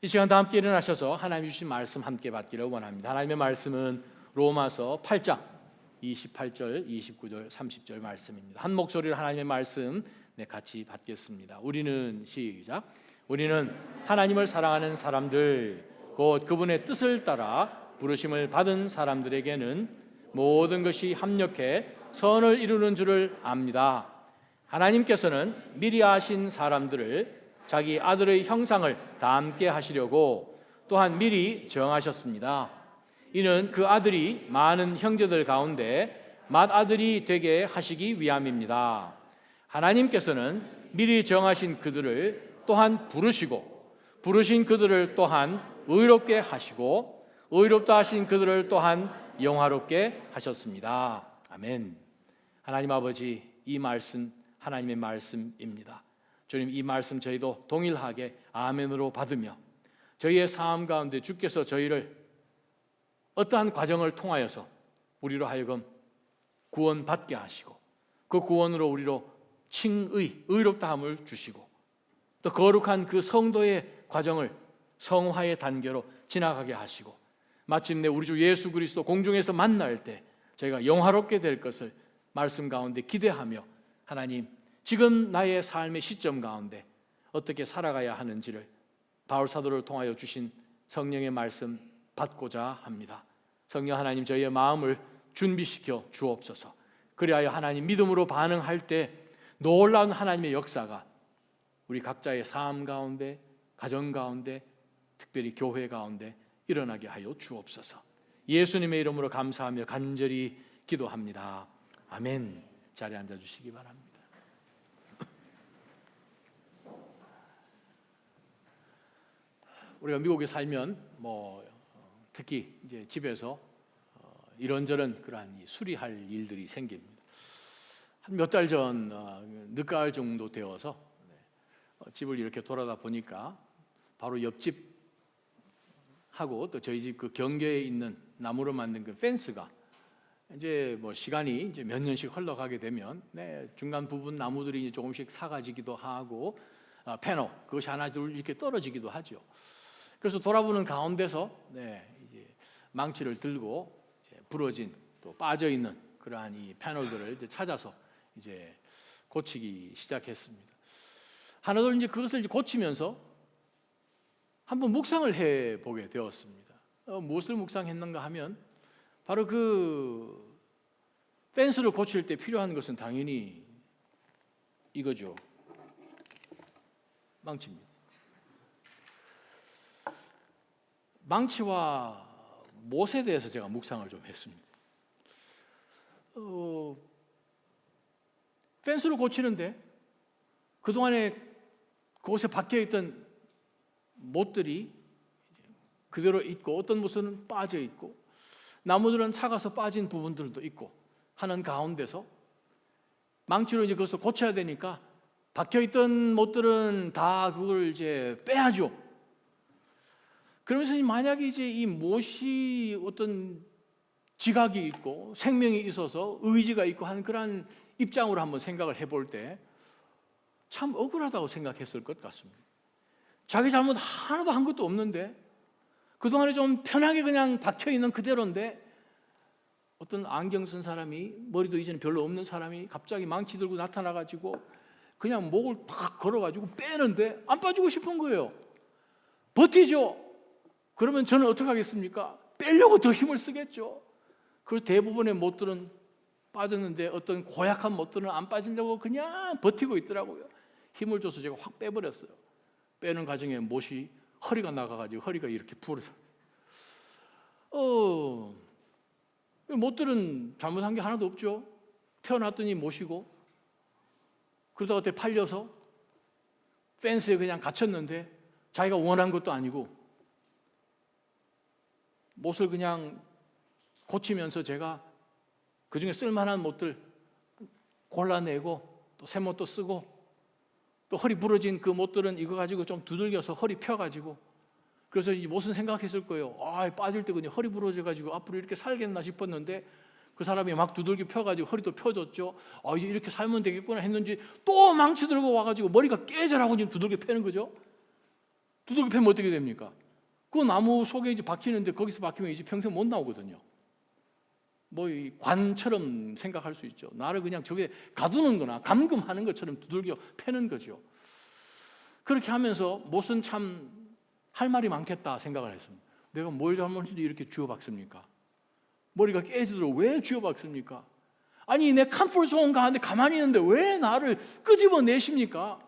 이 시간 다 함께 일어나셔서 하나님이 주신 말씀 함께 받기를 원합니다. 하나님의 말씀은 로마서 8장 28절, 29절, 30절 말씀입니다. 한 목소리로 하나님의 말씀 같이 받겠습니다. 우리는 시작. 우리는 하나님을 사랑하는 사람들, 곧 그분의 뜻을 따라 부르심을 받은 사람들에게는 모든 것이 합력해 선을 이루는 줄을 압니다. 하나님께서는 미리 아신 사람들을 자기 아들의 형상을 닮게 하시려고 또한 미리 정하셨습니다. 이는 그 아들이 많은 형제들 가운데 맏아들이 되게 하시기 위함입니다. 하나님께서는 미리 정하신 그들을 또한 부르시고, 부르신 그들을 또한 의롭게 하시고, 의롭다 하신 그들을 또한 영화롭게 하셨습니다. 아멘. 하나님 아버지, 이 말씀 하나님의 말씀입니다. 주님, 이 말씀 저희도 동일하게 아멘으로 받으며 저희의 삶 가운데 주께서 저희를 어떠한 과정을 통하여서 우리로 하여금 구원받게 하시고, 그 구원으로 우리로 칭의, 의롭다함을 주시고, 또 거룩한 그 성도의 과정을 성화의 단계로 지나가게 하시고, 마침내 우리 주 예수 그리스도 공중에서 만날 때 저희가 영화롭게 될 것을 말씀 가운데 기대하며, 하나님, 지금 나의 삶의 시점 가운데 어떻게 살아가야 하는지를 바울 사도를 통하여 주신 성령의 말씀 받고자 합니다. 성령 하나님, 저희의 마음을 준비시켜 주옵소서. 그리하여 하나님 믿음으로 반응할 때 놀라운 하나님의 역사가 우리 각자의 삶 가운데, 가정 가운데, 특별히 교회 가운데 일어나게 하여 주옵소서. 예수님의 이름으로 감사하며 간절히 기도합니다. 아멘. 자리에 앉아주시기 바랍니다. 우리가 미국에 살면 특히 이제 집에서 이런저런 그러한 수리할 일들이 생깁니다. 한 몇 달 전 늦가을 정도 되어서 집을 이렇게 돌아다 보니까 바로 옆집 하고 또 저희 집 그 경계에 있는 나무로 만든 그 펜스가 이제 시간이 이제 몇 년씩 흘러가게 되면 중간 부분 나무들이 이제 조금씩 사가지기도 하고 패널 그것이 하나 둘 이렇게 떨어지기도 하죠. 그래서 돌아보는 가운데서 이제 망치를 들고 이제 부러진 또 빠져 있는 그러한 이 패널들을 이제 찾아서 이제 고치기 시작했습니다. 하나둘 이제 그것을 이제 고치면서 한번 묵상을 해 보게 되었습니다. 무엇을 묵상했는가 하면 바로 그 펜스를 고칠 때 필요한 것은 당연히 이거죠. 망치입니다. 망치와 못에 대해서 제가 묵상을 좀 했습니다. 펜스를 고치는데 그동안에 그곳에 박혀있던 못들이 그대로 있고, 어떤 못은 빠져 있고, 나무들은 사가서 빠진 부분들도 있고 하는 가운데서 망치로 이제 그것을 고쳐야 되니까 박혀있던 못들은 다 그걸 이제 빼야죠. 그러면서 만약에 이제 이 못이 어떤 지각이 있고 생명이 있어서 의지가 있고 하는 그런 입장으로 한번 생각을 해볼 때 참 억울하다고 생각했을 것 같습니다. 자기 잘못 하나도 한 것도 없는데 그동안에 좀 편하게 그냥 박혀있는 그대로인데 어떤 안경 쓴 사람이, 머리도 이제는 별로 없는 사람이 갑자기 망치 들고 나타나가지고 그냥 목을 탁 걸어가지고 빼는데 안 빠지고 싶은 거예요. 버티죠. 그러면 저는 어떻게 하겠습니까? 빼려고 더 힘을 쓰겠죠. 그래서 대부분의 못들은 빠졌는데 어떤 고약한 못들은 안 빠지려고 그냥 버티고 있더라고요. 힘을 줘서 제가 확 빼버렸어요. 빼는 과정에 못이 허리가 나가가지고 허리가 이렇게 부러져. 못들은 잘못한 게 하나도 없죠. 태어났더니 못이고 그러다가 어떻게 팔려서 펜스에 그냥 갇혔는데 자기가 원한 것도 아니고 못을 그냥 고치면서 제가 그중에 쓸만한 못들 골라내고 또 새 못도 쓰고 또 허리 부러진 그 못들은 이거 가지고 좀 두들겨서 허리 펴가지고, 그래서 이 못은 생각했을 거예요. 빠질 때 그냥 허리 부러져가지고 앞으로 이렇게 살겠나 싶었는데 그 사람이 막 두들겨 펴가지고 허리도 펴줬죠. 이제 이렇게 살면 되겠구나 했는지 또 망치 들고 와가지고 머리가 깨져라고 지금 두들겨 패는 거죠. 두들겨 패면 어떻게 됩니까? 그 나무 속에 이제 박히는데 거기서 박히면 이제 평생 못 나오거든요. 뭐 이 관처럼 생각할 수 있죠. 나를 그냥 저게 가두는 거나 감금하는 것처럼 두들겨 패는 거죠. 그렇게 하면서 못은 참 할 말이 많겠다 생각을 했습니다. 내가 뭘 잘못했는데 이렇게 쥐어박습니까? 머리가 깨지도록 왜 쥐어박습니까? 아니 내 컴포트 존 가운데 가만히 있는데 왜 나를 끄집어내십니까?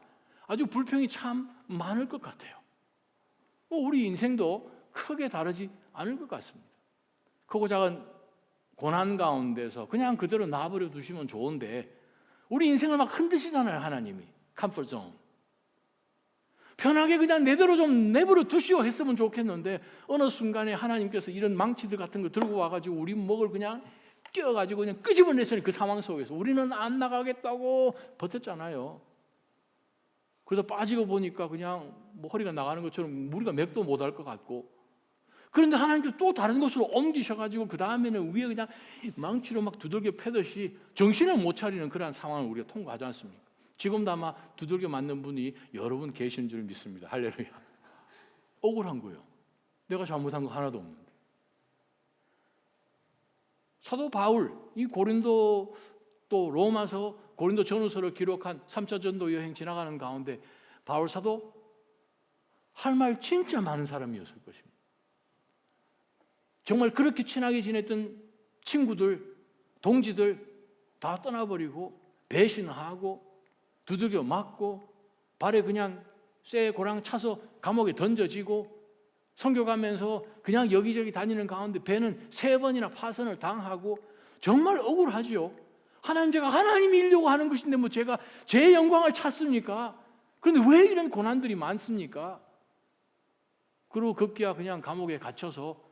아주 불평이 참 많을 것 같아요. 우리 인생도 크게 다르지 않을 것 같습니다. 크고 작은 고난 가운데서 그냥 그대로 놔버려 두시면 좋은데 우리 인생을 막 흔드시잖아요. 하나님이 컴포트 존 편하게 그냥 내대로 좀 내버려 두시오 했으면 좋겠는데 어느 순간에 하나님께서 이런 망치들 같은 거 들고 와가지고 우리 목을 그냥 끼워가지고 그냥 끄집어내서는 그 상황 속에서 우리는 안 나가겠다고 버텼잖아요. 그래서 빠지고 보니까 그냥 뭐 허리가 나가는 것처럼 우리가 맥도 못할 것 같고, 그런데 하나님께서 또 다른 곳으로 옮기셔가지고 그 다음에는 위에 그냥 망치로 막 두들겨 패듯이 정신을 못 차리는 그러한 상황을 우리가 통과하지 않습니까? 지금도 아마 두들겨 맞는 분이 여러분 계신 줄 믿습니다. 할렐루야. 억울한 거예요. 내가 잘못한 거 하나도 없는데. 사도 바울, 이 고린도 또 로마서, 고린도 전후서를 기록한 3차 전도 여행 지나가는 가운데 바울 사도 할 말 진짜 많은 사람이었을 것입니다. 정말 그렇게 친하게 지냈던 친구들, 동지들 다 떠나버리고 배신하고 두들겨 맞고 발에 그냥 쇠 고랑 차서 감옥에 던져지고 선교 가면서 그냥 여기저기 다니는 가운데 배는 3번이나 파선을 당하고 정말 억울하지요. 하나님, 제가 하나님이 이려고 하는 것인데 뭐 제가 제 영광을 찾습니까? 그런데 왜 이런 고난들이 많습니까? 그리고 급기야 그냥 감옥에 갇혀서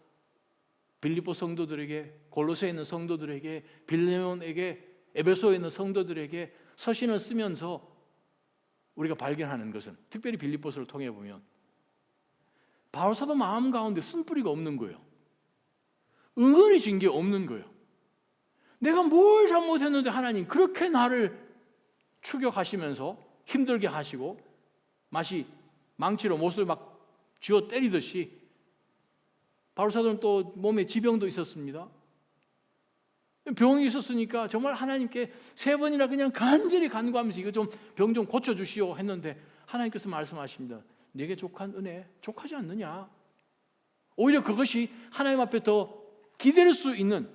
빌립보 성도들에게, 골로새에 있는 성도들에게, 빌레몬에게, 에베소에 있는 성도들에게 서신을 쓰면서 우리가 발견하는 것은, 특별히 빌립보서를 통해 보면 바울 사도 마음 가운데 쓴뿌리가 없는 거예요. 응언해진 게 없는 거예요. 내가 뭘 잘못했는데 하나님 그렇게 나를 추격하시면서 힘들게 하시고 마치 망치로 못을 막 쥐어 때리듯이. 바울 사도는 또 몸에 지병도 있었습니다. 병이 있었으니까 정말 하나님께 3번이나 그냥 간절히 간구하면서 이거 좀 병 좀 고쳐주시오 했는데 하나님께서 말씀하십니다. 내게 족한 은혜 족하지 않느냐. 오히려 그것이 하나님 앞에 더 기댈 수 있는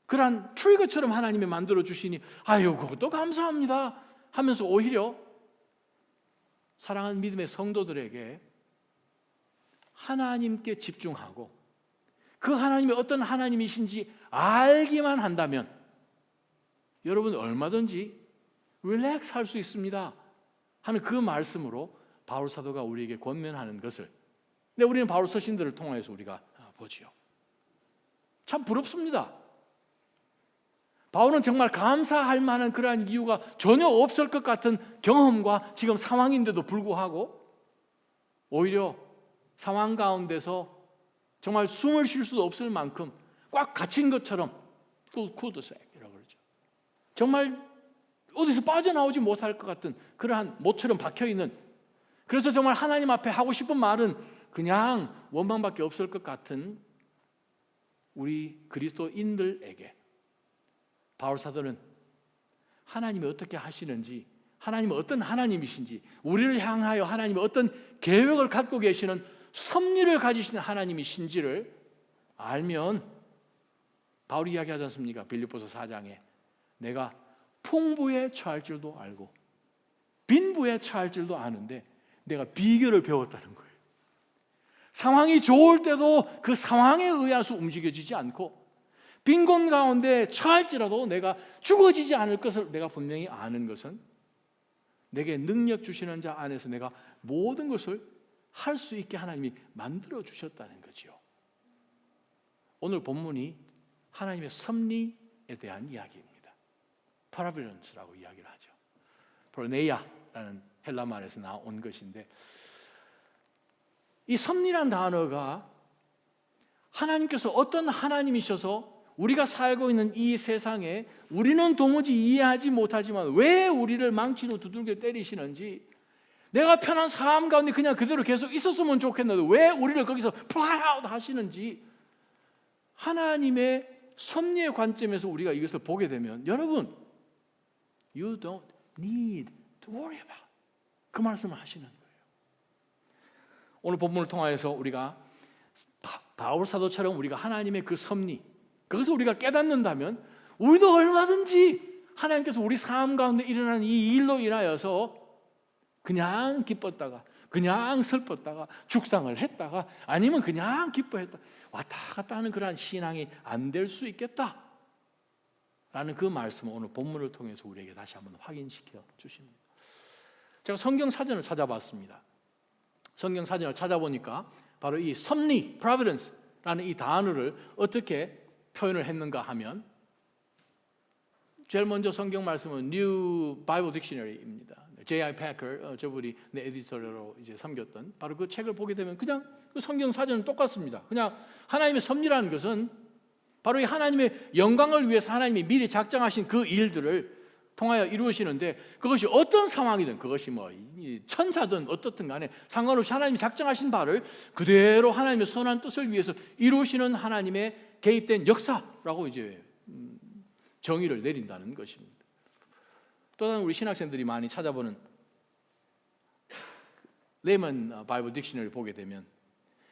그러한 트리거처럼 하나님이 만들어 주시니 아유 그것도 감사합니다 하면서 오히려 사랑하는 믿음의 성도들에게 하나님께 집중하고 그 하나님이 어떤 하나님이신지 알기만 한다면 여러분 얼마든지 릴렉스 할 수 있습니다 하는 그 말씀으로 바울 사도가 우리에게 권면하는 것을, 근데 우리는 바울 서신들을 통해서 우리가 보지요. 참 부럽습니다. 바울은 정말 감사할 만한 그러한 이유가 전혀 없을 것 같은 경험과 지금 상황인데도 불구하고 오히려 상황 가운데서 정말 숨을 쉴 수도 없을 만큼 꽉 갇힌 것처럼 쿠드색이라고 그러죠. 정말 어디서 빠져나오지 못할 것 같은 그러한 못처럼 박혀있는, 그래서 정말 하나님 앞에 하고 싶은 말은 그냥 원망밖에 없을 것 같은 우리 그리스도인들에게 바울 사도는 하나님이 어떻게 하시는지, 하나님은 어떤 하나님이신지, 우리를 향하여 하나님이 어떤 계획을 갖고 계시는 섭리를 가지시는 하나님이신지를 알면, 바울이 이야기하지 않습니까? 빌립보서 4장에 내가 풍부에 처할 줄도 알고 빈부에 처할 줄도 아는데 내가 비결을 배웠다는 거예요. 상황이 좋을 때도 그 상황에 의해서 움직여지지 않고 빈곤 가운데 처할지라도 내가 죽어지지 않을 것을 내가 분명히 아는 것은 내게 능력 주시는 자 안에서 내가 모든 것을 할 수 있게 하나님이 만들어 주셨다는 거지요. 오늘 본문이 하나님의 섭리에 대한 이야기입니다. 파라빌런스라고 이야기를 하죠. 프로네이아라는 헬라 말에서 나온 것인데, 이 섭리란 단어가 하나님께서 어떤 하나님이셔서 우리가 살고 있는 이 세상에 우리는 도무지 이해하지 못하지만 왜 우리를 망치로 두들겨 때리시는지, 내가 편한 삶 가운데 그냥 그대로 계속 있었으면 좋겠는데 왜 우리를 거기서 프라이드 하시는지, 하나님의 섭리의 관점에서 우리가 이것을 보게 되면 여러분, you don't need to worry about, 그 말씀을 하시는 거예요. 오늘 본문을 통하여서 우리가 바울 사도처럼 우리가 하나님의 그 섭리, 그것을 우리가 깨닫는다면 우리도 얼마든지 하나님께서 우리 삶 가운데 일어나는 이 일로 인하여서 그냥 기뻤다가 그냥 슬펐다가 죽상을 했다가 아니면 그냥 기뻐했다 왔다 갔다 하는 그러한 신앙이 안 될 수 있겠다 라는 그 말씀을 오늘 본문을 통해서 우리에게 다시 한번 확인시켜 주십니다. 제가 성경 사전을 찾아봤습니다. 성경 사전을 찾아보니까 바로 이 섭리, providence라는 이 단어를 어떻게 표현을 했는가 하면, 제일 먼저 성경 말씀은 New Bible Dictionary입니다. J.I. Packer, 저분이 내 에디터로 이제 섬겼던 바로 그 책을 보게 되면 그냥 그 성경 사전은 똑같습니다. 그냥 하나님의 섭리라는 것은 바로 이 하나님의 영광을 위해서 하나님이 미리 작정하신 그 일들을 통하여 이루어지는데, 그것이 어떤 상황이든, 그것이 뭐 천사든 어떻든 간에 상관없이 하나님이 작정하신 바를 그대로 하나님의 선한 뜻을 위해서 이루시는 하나님의 개입된 역사라고 이제 정의를 내린다는 것입니다. 또 다른 우리 신학생들이 많이 찾아보는 레이먼 바이블 딕셔너리 보게 되면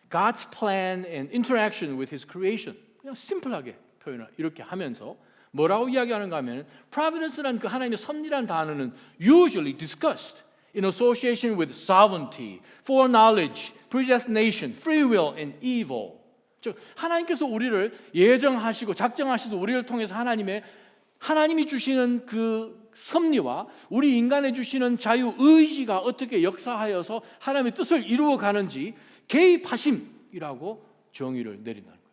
God's plan and interaction with His creation, 그냥 심플하게 표현을 이렇게 하면서 뭐라고 이야기하는가 하면, providence라는 그 하나님의 섭리라는 단어는 usually discussed in association with sovereignty, foreknowledge, predestination, free will, and evil. 즉 하나님께서 우리를 예정하시고 작정하시고 우리를 통해서 하나님이 주시는 그 섭리와 우리 인간에 주시는 자유 의지가 어떻게 역사하여서 하나님의 뜻을 이루어 가는지 개입하심이라고 정의를 내린다는 거예요.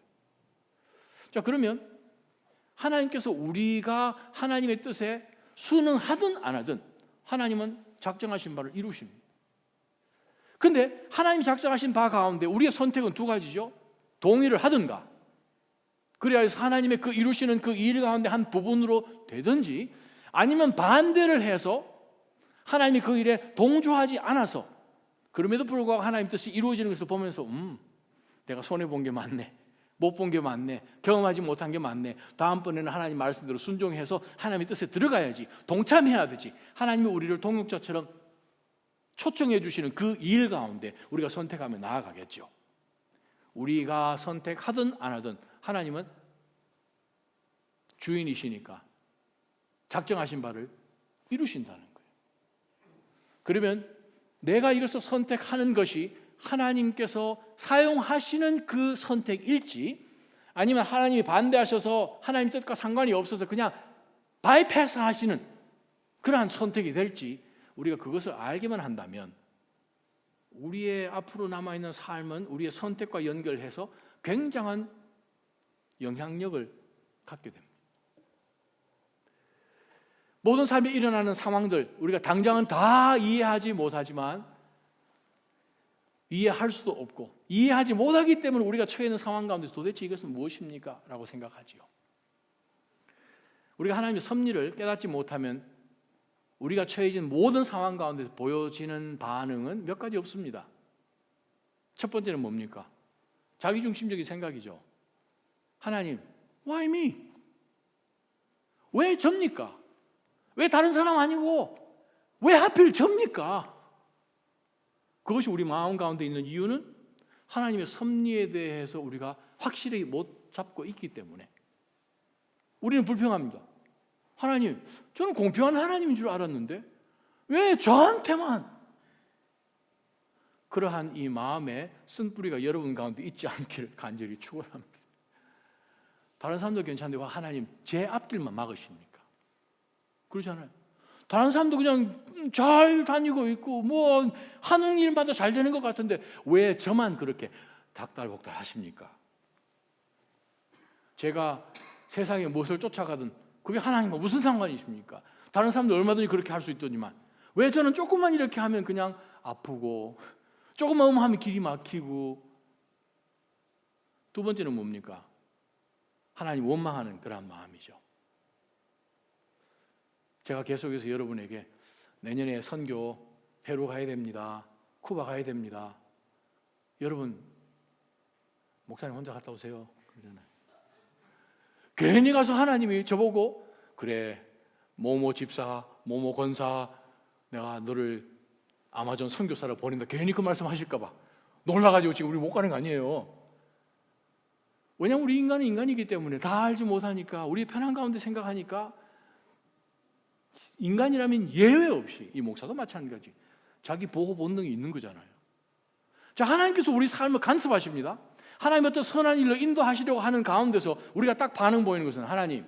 자, 그러면 하나님께서 우리가 하나님의 뜻에 순응하든 안 하든 하나님은 작정하신 바를 이루십니다. 그런데 하나님이 작정하신 바 가운데 우리의 선택은 두 가지죠. 동의를 하든가, 그래야 해서 하나님의 그 이루시는 그 일 가운데 한 부분으로 되든지, 아니면 반대를 해서 하나님이 그 일에 동조하지 않아서 그럼에도 불구하고 하나님 뜻이 이루어지는 것을 보면서 내가 손해본 게 많네, 못 본 게 많네, 경험하지 못한 게 많네, 다음번에는 하나님 말씀대로 순종해서 하나님의 뜻에 들어가야지, 동참해야 되지, 하나님이 우리를 동역자처럼 초청해 주시는 그 일 가운데 우리가 선택하며 나아가겠죠. 우리가 선택하든 안 하든 하나님은 주인이시니까 작정하신 바를 이루신다는 거예요. 그러면 내가 이것을 선택하는 것이 하나님께서 사용하시는 그 선택일지, 아니면 하나님이 반대하셔서 하나님 뜻과 상관이 없어서 그냥 바이패스 하시는 그러한 선택이 될지, 우리가 그것을 알기만 한다면 우리의 앞으로 남아있는 삶은 우리의 선택과 연결해서 굉장한 영향력을 갖게 됩니다. 모든 삶에 일어나는 상황들, 우리가 당장은 다 이해하지 못하지만 이해할 수도 없고 이해하지 못하기 때문에 우리가 처해 있는 상황 가운데 도대체 이것은 무엇입니까? 라고 생각하지요. 우리가 하나님의 섭리를 깨닫지 못하면 우리가 처해진 모든 상황 가운데서 보여지는 반응은 몇 가지 없습니다. 첫 번째는 뭡니까? 자기중심적인 생각이죠. 하나님, why me? 왜 접니까? 왜 다른 사람 아니고 왜 하필 접니까? 그것이 우리 마음 가운데 있는 이유는 하나님의 섭리에 대해서 우리가 확실히 못 잡고 있기 때문에 우리는 불평합니다. 하나님, 저는 공평한 하나님인 줄 알았는데 왜 저한테만? 그러한 이 마음의 쓴뿌리가 여러분 가운데 있지 않기를 간절히 축원합니다. 다른 사람도 괜찮은데 왜 하나님 제 앞길만 막으십니까? 그러잖아요. 다른 사람도 그냥 잘 다니고 있고 뭐 하는 일마다 잘 되는 것 같은데 왜 저만 그렇게 닥달복달 하십니까? 제가 세상에 무엇을 쫓아가든 그게 하나님과 무슨 상관이십니까? 다른 사람도 얼마든지 그렇게 할 수 있더니만 왜 저는 조금만 이렇게 하면 그냥 아프고 조금만 하면 길이 막히고. 두 번째는 뭡니까? 하나님 원망하는 그런 마음이죠. 제가 계속해서 여러분에게 내년에 선교 페루 가야 됩니다. 쿠바 가야 됩니다. 여러분, 목사님 혼자 갔다 오세요. 그러잖아요. 괜히 가서 하나님이 저보고 그래, 모모 집사, 모모 권사, 내가 너를 아마존 선교사로 보낸다. 괜히 그 말씀 하실까 봐 놀라가지고 지금 우리 못 가는 거 아니에요. 왜냐하면 우리 인간은 인간이기 때문에 다 알지 못하니까, 우리 편한 가운데 생각하니까, 인간이라면 예외 없이, 이 목사도 마찬가지, 자기 보호 본능이 있는 거잖아요. 자, 하나님께서 우리 삶을 간섭하십니다. 하나님 어떤 선한 일로 인도하시려고 하는 가운데서 우리가 딱 반응 보이는 것은, 하나님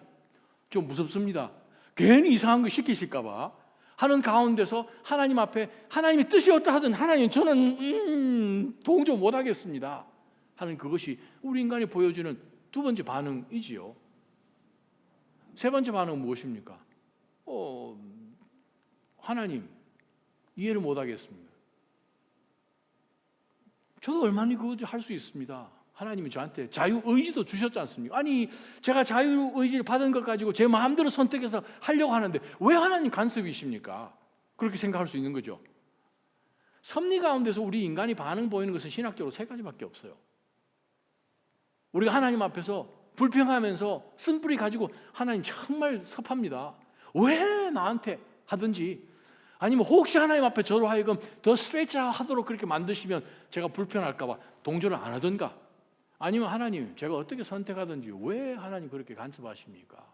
좀 무섭습니다. 괜히 이상한 거 시키실까 봐 하는 가운데서 하나님 앞에 하나님의 뜻이 어떠하든 하나님 저는 동조 못하겠습니다 하는, 그것이 우리 인간이 보여주는 두 번째 반응이지요. 세 번째 반응은 무엇입니까? 하나님 이해를 못하겠습니다. 저도 얼마나 그거 할 수 있습니다. 하나님이 저한테 자유의지도 주셨지 않습니까? 아니, 제가 자유의지를 받은 것 가지고 제 마음대로 선택해서 하려고 하는데 왜 하나님 간섭이십니까? 그렇게 생각할 수 있는 거죠. 섭리 가운데서 우리 인간이 반응 보이는 것은 신학적으로 세 가지밖에 없어요. 우리가 하나님 앞에서 불평하면서 쓴뿌리 가지고 하나님 정말 섭합니다. 왜 나한테 하든지, 아니면 혹시 하나님 앞에 저로 하여금 더 스트레이트 하도록 그렇게 만드시면 제가 불편할까 봐 동조를 안 하든가, 아니면 하나님 제가 어떻게 선택하든지 왜 하나님 그렇게 간섭하십니까?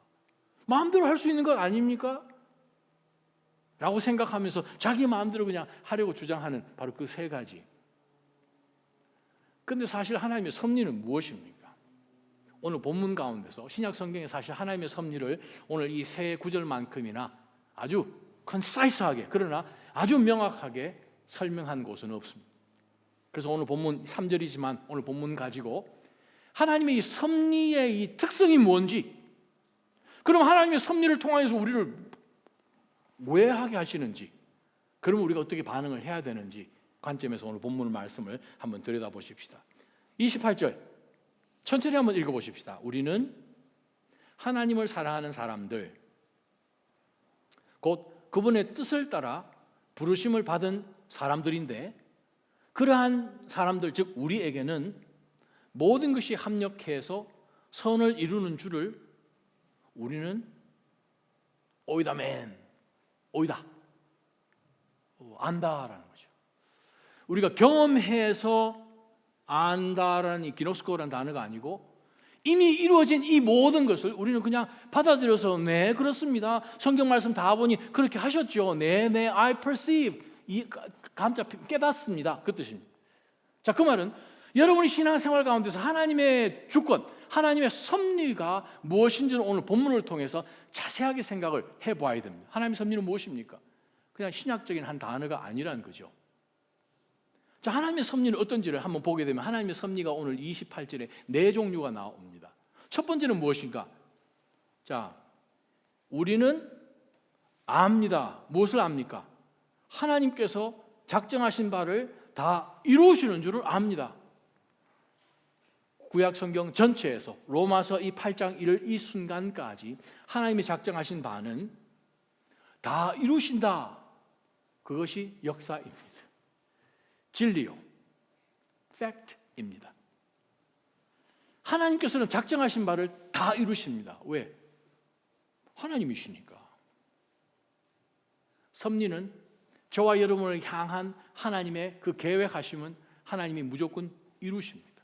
마음대로 할 수 있는 것 아닙니까? 라고 생각하면서 자기 마음대로 그냥 하려고 주장하는 바로 그 세 가지. 그런데 사실 하나님의 섭리는 무엇입니까? 오늘 본문 가운데서 신약 성경에 사실 하나님의 섭리를 오늘 이 세 구절만큼이나 아주 컨사이스하게, 그러나 아주 명확하게 설명한 곳은 없습니다. 그래서 오늘 본문 3절이지만 오늘 본문 가지고 하나님의 이 섭리의 이 특성이 뭔지, 그럼 하나님의 섭리를 통해서 우리를 왜 하게 하시는지, 그럼 우리가 어떻게 반응을 해야 되는지 관점에서 오늘 본문 말씀을 한번 들여다보십시다. 28절 천천히 한번 읽어보십시다. 우리는 하나님을 사랑하는 사람들, 곧 그분의 뜻을 따라 부르심을 받은 사람들인데, 그러한 사람들, 즉 우리에게는 모든 것이 합력해서 선을 이루는 줄을 우리는 오이다맨, 오이다, 안다라는 거죠. 우리가 경험해서 안다라는 이 기노스코라는 단어가 아니고, 이미 이루어진 이 모든 것을 우리는 그냥 받아들여서 네, 그렇습니다, 성경 말씀 다 보니 그렇게 하셨죠, 네, I perceive, 깨닫습니다, 그 뜻입니다. 자, 그 말은 여러분이 신앙생활 가운데서 하나님의 주권, 하나님의 섭리가 무엇인지는 오늘 본문을 통해서 자세하게 생각을 해봐야 됩니다. 하나님의 섭리는 무엇입니까? 그냥 신약적인 한 단어가 아니라는 거죠. 자, 하나님의 섭리는 어떤지를 한번 보게 되면 하나님의 섭리가 오늘 28절에 네 종류가 나옵니다. 첫 번째는 무엇인가? 자, 우리는 압니다. 무엇을 압니까? 하나님께서 작정하신 바를 다 이루시는 줄을 압니다. 구약 성경 전체에서 로마서 이 8장 1절 이 순간까지 하나님이 작정하신 바는 다 이루신다. 그것이 역사입니다. 진리요, 팩트입니다. 하나님께서는 작정하신 바를 다 이루십니다. 왜? 하나님이시니까. 섭리는 저와 여러분을 향한 하나님의 그 계획하심은 하나님이 무조건 이루십니다.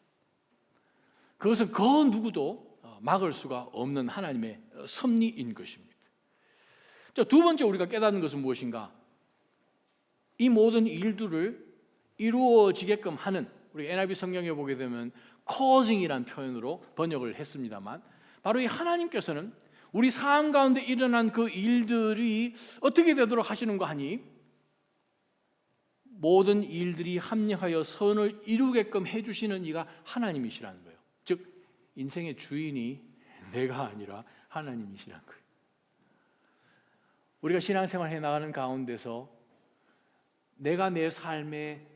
그것은 그 누구도 막을 수가 없는 하나님의 섭리인 것입니다. 자, 두 번째 우리가 깨닫는 것은 무엇인가? 이 모든 일들을 이루어지게끔 하는, 우리 NIV 성경에 보게 되면 causing이라는 표현으로 번역을 했습니다만, 바로 이 하나님께서는 우리 삶 가운데 일어난 그 일들이 어떻게 되도록 하시는가 하니, 모든 일들이 합력하여 선을 이루게끔 해주시는 이가 하나님이시라는 거예요. 즉 인생의 주인이 내가 아니라 하나님이시라는 거예요. 우리가 신앙생활 해나가는 가운데서 내가 내 삶에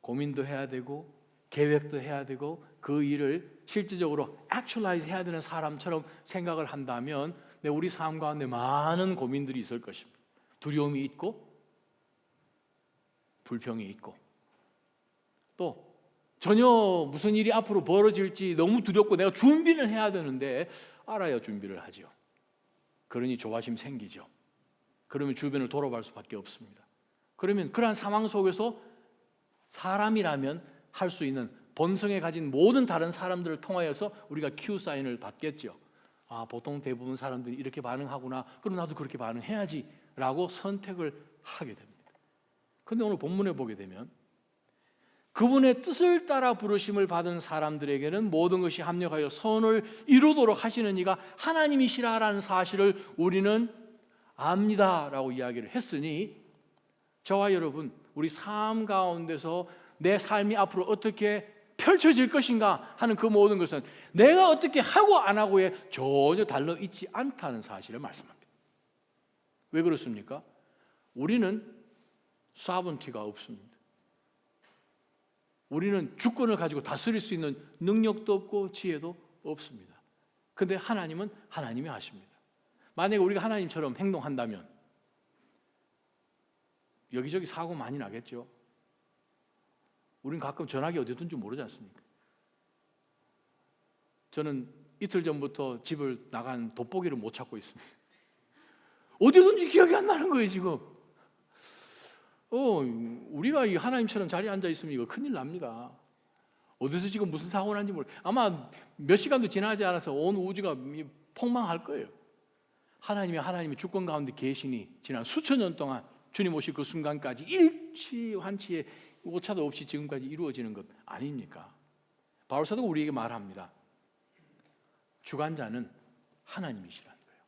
고민도 해야 되고 계획도 해야 되고 그 일을 실질적으로 actualize 해야 되는 사람처럼 생각을 한다면 우리 삶 가운데 많은 고민들이 있을 것입니다. 두려움이 있고 불평이 있고, 또 전혀 무슨 일이 앞으로 벌어질지 너무 두렵고 내가 준비를 해야 되는데 알아야 준비를 하죠. 그러니 조바심 생기죠. 그러면 주변을 돌아볼 수밖에 없습니다. 그러면 그러한 상황 속에서 사람이라면 할 수 있는 본성에 가진 모든 다른 사람들을 통하여서 우리가 Q 사인을 받겠죠. 아, 보통 대부분 사람들이 이렇게 반응하구나. 그럼 나도 그렇게 반응해야지 라고 선택을 하게 됩니다. 그런데 오늘 본문에 보게 되면 그분의 뜻을 따라 부르심을 받은 사람들에게는 모든 것이 합력하여 선을 이루도록 하시는 이가 하나님이시라라는 사실을 우리는 압니다 라고 이야기를 했으니, 저와 여러분 우리 삶 가운데서 내 삶이 앞으로 어떻게 펼쳐질 것인가 하는 그 모든 것은 내가 어떻게 하고 안 하고에 전혀 달려 있지 않다는 사실을 말씀합니다. 왜 그렇습니까? 우리는 소버런티가 없습니다. 우리는 주권을 가지고 다스릴 수 있는 능력도 없고 지혜도 없습니다. 그런데 하나님은 하나님이 하십니다. 만약에 우리가 하나님처럼 행동한다면 여기저기 사고 많이 나겠죠. 우린 가끔 전화기 어디 둔지 모르지 않습니까? 저는 이틀 전부터 집을 나간 돋보기를 못 찾고 있습니다. 어디든지 기억이 안 나는 거예요 지금. 우리가 이 하나님처럼 자리에 앉아 있으면 이거 큰일 납니다. 어디서 지금 무슨 사고 난지 모르. 아마 몇 시간도 지나지 않아서 온 우주가 폭망할 거예요. 하나님의 주권 가운데 계시니 지난 수천 년 동안 주님 오실 그 순간까지 일치환치의 오차도 없이 지금까지 이루어지는 것 아닙니까? 바울 사도가 우리에게 말합니다. 주관자는 하나님이시라는 거예요.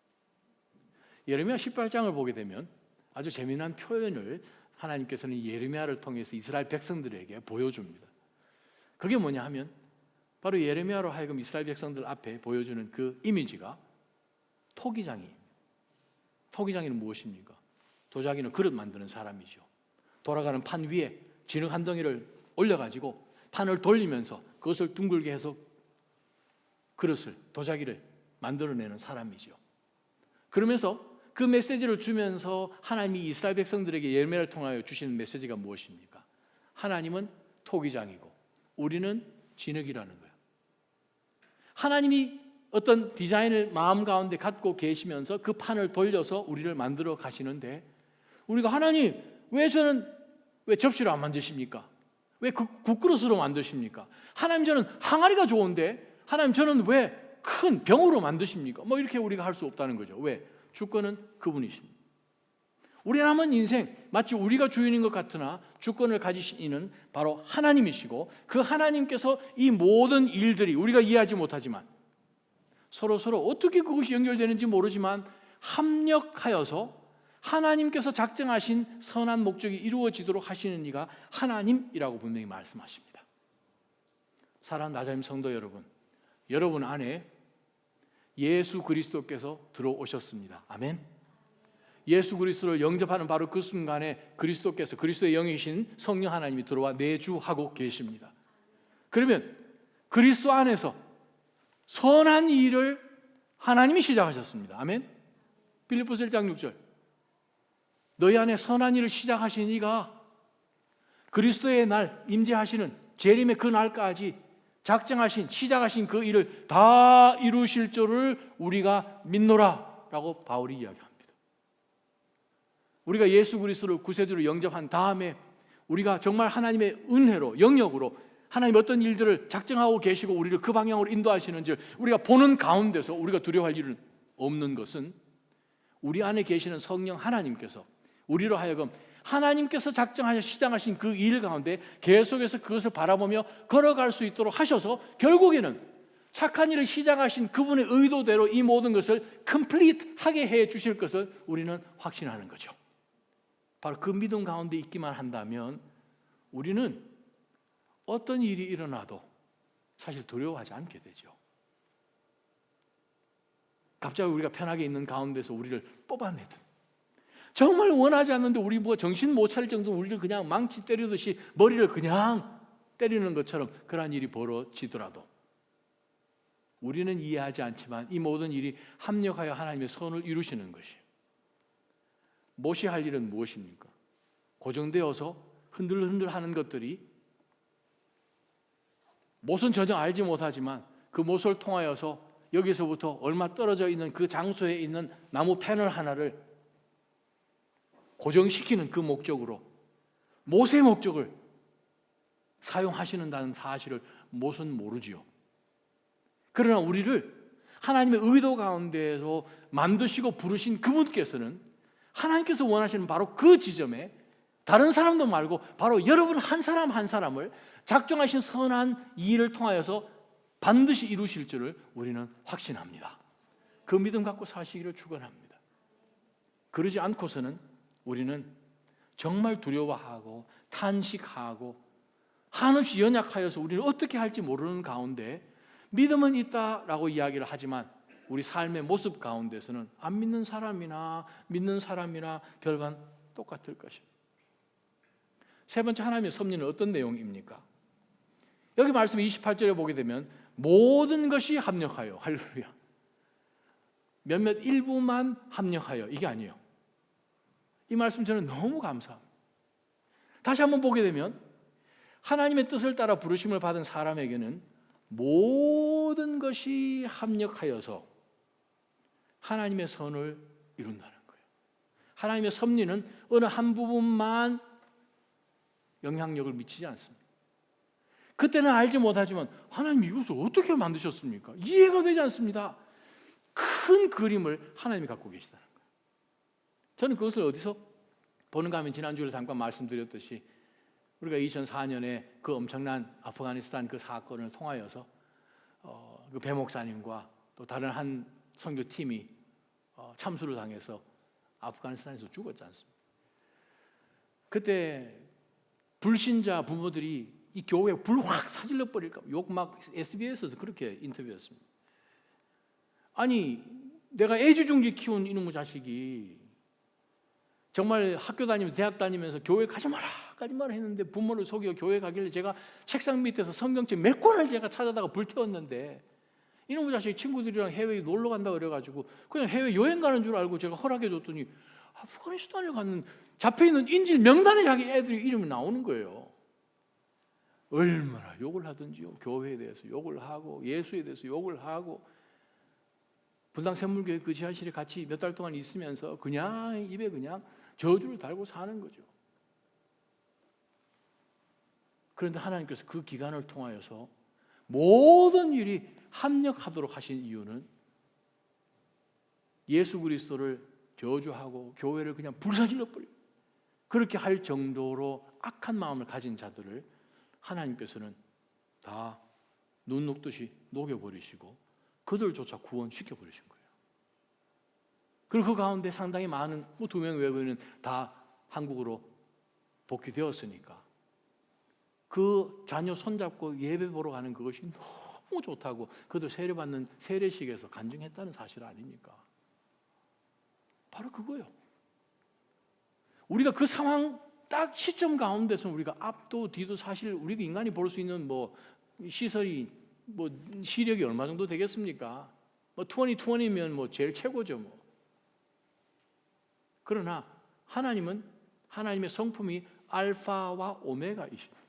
예레미야 18장을 보게 되면 아주 재미난 표현을 하나님께서는 예레미야를 통해서 이스라엘 백성들에게 보여줍니다. 그게 뭐냐 하면 바로 예레미야로 하여금 이스라엘 백성들 앞에 보여주는 그 이미지가 토기장이입니다. 토기장이는 무엇입니까? 도자기는 그릇 만드는 사람이죠. 돌아가는 판 위에 진흙 한 덩이를 올려가지고 판을 돌리면서 그것을 둥글게 해서 그릇을, 도자기를 만들어내는 사람이죠. 그러면서 그 메시지를 주면서 하나님이 이스라엘 백성들에게 예레미야를 통하여 주시는 메시지가 무엇입니까? 하나님은 토기장이고 우리는 진흙이라는 거예요. 하나님이 어떤 디자인을 마음 가운데 갖고 계시면서 그 판을 돌려서 우리를 만들어 가시는데, 우리가 하나님 왜 접시로 안 만드십니까? 왜 국그릇으로 만드십니까? 하나님 저는 항아리가 좋은데 하나님 저는 왜 큰 병으로 만드십니까? 이렇게 우리가 할 수 없다는 거죠. 왜? 주권은 그분이십니다. 우리 남은 인생 마치 우리가 주인인 것 같으나 주권을 가지신 이는 바로 하나님이시고, 그 하나님께서 이 모든 일들이 우리가 이해하지 못하지만 서로 어떻게 그것이 연결되는지 모르지만 합력하여서 하나님께서 작정하신 선한 목적이 이루어지도록 하시는 이가 하나님이라고 분명히 말씀하십니다. 사랑하는 나자임 성도 여러분, 여러분 안에 예수 그리스도께서 들어오셨습니다. 아멘. 예수 그리스도를 영접하는 바로 그 순간에 그리스도의 영이신 성령 하나님이 들어와 내주하고 계십니다. 그러면 그리스도 안에서 선한 일을 하나님이 시작하셨습니다. 아멘. 빌립보서 1장 6절, 너희 안에 선한 일을 시작하신 이가 그리스도의 날 임재하시는 재림의 그 날까지 시작하신 그 일을 다 이루실 줄을 우리가 믿노라 라고 바울이 이야기합니다. 우리가 예수 그리스도를 구세주로 영접한 다음에 우리가 정말 하나님의 은혜로 영역으로 하나님 어떤 일들을 작정하고 계시고 우리를 그 방향으로 인도하시는지 우리가 보는 가운데서 우리가 두려워할 일은 없는 것은 우리 안에 계시는 성령 하나님께서 우리로 하여금 하나님께서 작정하셔 시작하신 그 일 가운데 계속해서 그것을 바라보며 걸어갈 수 있도록 하셔서 결국에는 착한 일을 시작하신 그분의 의도대로 이 모든 것을 컴플리트하게 해 주실 것을 우리는 확신하는 거죠. 바로 그 믿음 가운데 있기만 한다면 우리는 어떤 일이 일어나도 사실 두려워하지 않게 되죠. 갑자기 우리가 편하게 있는 가운데서 우리를 뽑아내든, 정말 원하지 않는데 우리 정신 못 차릴 정도로 우리를 그냥 망치 때리듯이 머리를 그냥 때리는 것처럼 그러한 일이 벌어지더라도 우리는 이해하지 않지만 이 모든 일이 합력하여 하나님의 선을 이루시는 것이에요. 모시할 일은 무엇입니까? 고정되어서 흔들흔들하는 것들이 못은 전혀 알지 못하지만 그 못을 통하여서 여기서부터 얼마 떨어져 있는 그 장소에 있는 나무 패널 하나를 고정시키는 그 목적으로 못의 목적을 사용하시는다는 사실을 못은 모르지요. 그러나 우리를 하나님의 의도 가운데에서 만드시고 부르신 그분께서는 하나님께서 원하시는 바로 그 지점에 다른 사람도 말고 바로 여러분 한 사람 한 사람을 작정하신 선한 일을 통하여서 반드시 이루실 줄을 우리는 확신합니다. 그 믿음 갖고 사시기를 축원합니다. 그러지 않고서는 우리는 정말 두려워하고 탄식하고 한없이 연약하여서 우리는 어떻게 할지 모르는 가운데 믿음은 있다라고 이야기를 하지만 우리 삶의 모습 가운데서는 안 믿는 사람이나 믿는 사람이나 별반 똑같을 것입니다. 세 번째, 하나님의 섭리는 어떤 내용입니까? 여기 말씀 28절에 보게 되면 모든 것이 합력하여, 할렐루야, 몇몇 일부만 합력하여, 이게 아니에요. 이 말씀 저는 너무 감사합니다. 다시 한번 보게 되면 하나님의 뜻을 따라 부르심을 받은 사람에게는 모든 것이 합력하여서 하나님의 선을 이룬다는 거예요. 하나님의 섭리는 어느 한 부분만 영향력을 미치지 않습니다. 그때는 알지 못하지만 하나님 이것을 어떻게 만드셨습니까? 이해가 되지 않습니다. 큰 그림을 하나님이 갖고 계시다는 거예요. 저는 그것을 어디서 보는가 하면 지난주에 잠깐 말씀드렸듯이 우리가 2004년에 그 엄청난 아프가니스탄 그 사건을 통하여서 그 배 목사님과 또 다른 한 선교팀이 참수를 당해서 아프가니스탄에서 죽었지 않습니까? 그때 불신자 부모들이 이 교회에 불 확 사질러 버릴까 욕 막 SBS에서 그렇게 인터뷰했습니다. 아니 내가 애지중지 키운 이놈의 자식이 정말 학교 다니면서 대학 다니면서 교회 가지 마라 했는데 부모를 속여 교회 가길래 제가 책상 밑에서 성경책 몇 권을 제가 찾아다가 불태웠는데 이놈의 자식이 친구들이랑 해외에 놀러 간다 그래가지고 그냥 해외 여행 가는 줄 알고 제가 허락해 줬더니 아프가니스탄을 가는 잡혀있는 인질 명단에 자기 애들이 이름이 나오는 거예요. 얼마나 욕을 하든지요. 교회에 대해서 욕을 하고 예수에 대해서 욕을 하고 분당 샘물교회 그 지하실에 같이 몇 달 동안 있으면서 그냥 입에 그냥 저주를 달고 사는 거죠. 그런데 하나님께서 그 기간을 통하여서 모든 일이 합력하도록 하신 이유는 예수 그리스도를 저주하고 교회를 그냥 불사질러 버리고 그렇게 할 정도로 악한 마음을 가진 자들을 하나님께서는 다 눈 녹듯이 녹여버리시고 그들조차 구원시켜 버리신 거예요. 그리고 그 가운데 상당히 많은 2명 외에는 다 한국으로 복귀되었으니까 그 자녀 손잡고 예배 보러 가는 그것이 너무 좋다고 그들 세례받는 세례식에서 간증했다는 사실 아닙니까? 바로 그거예요. 우리가 그 상황 딱 시점 가운데서 우리가 앞도 뒤도 사실 우리가 인간이 볼 수 있는 뭐 시설이 뭐 시력이 얼마 정도 되겠습니까? 뭐 20/20면 뭐 제일 최고죠 뭐. 그러나 하나님은 하나님의 성품이 알파와 오메가이십니다.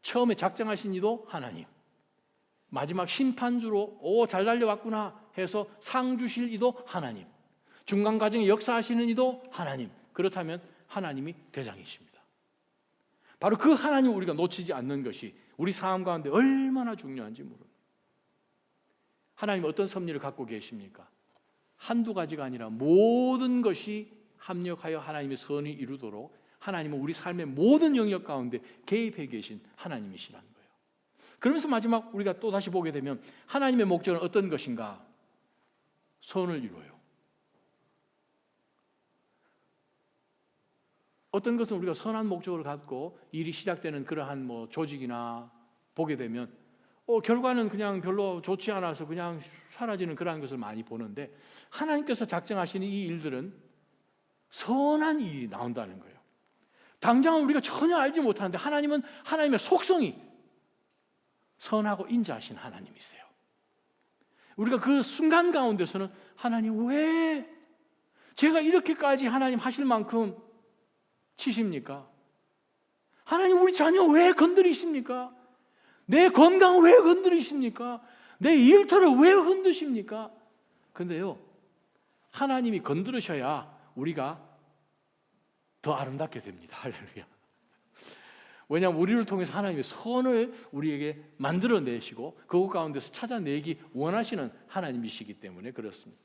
처음에 작정하신 이도 하나님, 마지막 심판주로 잘 달려왔구나 해서 상 주실 이도 하나님, 중간 과정에 역사하시는 이도 하나님. 그렇다면 하나님이 대장이십니다. 바로 그 하나님을 우리가 놓치지 않는 것이 우리 삶 가운데 얼마나 중요한지 모릅니다. 하나님 어떤 섭리를 갖고 계십니까? 한두 가지가 아니라 모든 것이 합력하여 하나님의 선이 이루도록 하나님은 우리 삶의 모든 영역 가운데 개입해 계신 하나님이시라는 거예요. 그러면서 마지막 우리가 또 다시 보게 되면 하나님의 목적은 어떤 것인가? 선을 이루어요. 어떤 것은 우리가 선한 목적을 갖고 일이 시작되는 그러한 뭐 조직이나 보게 되면 결과는 그냥 별로 좋지 않아서 그냥 사라지는 그러한 것을 많이 보는데 하나님께서 작정하시는 이 일들은 선한 일이 나온다는 거예요. 당장은 우리가 전혀 알지 못하는데 하나님은 하나님의 속성이 선하고 인자하신 하나님이세요. 우리가 그 순간 가운데서는 하나님 왜 제가 이렇게까지 하나님 하실 만큼 치십니까? 하나님 우리 자녀 왜 건드리십니까? 내 건강을 왜 건드리십니까? 내 일터를 왜 흔드십니까? 근데요, 하나님이 건드리셔야 우리가 더 아름답게 됩니다. 할렐루야. 왜냐하면 우리를 통해서 하나님의 선을 우리에게 만들어내시고 그것 가운데서 찾아내기 원하시는 하나님이시기 때문에 그렇습니다.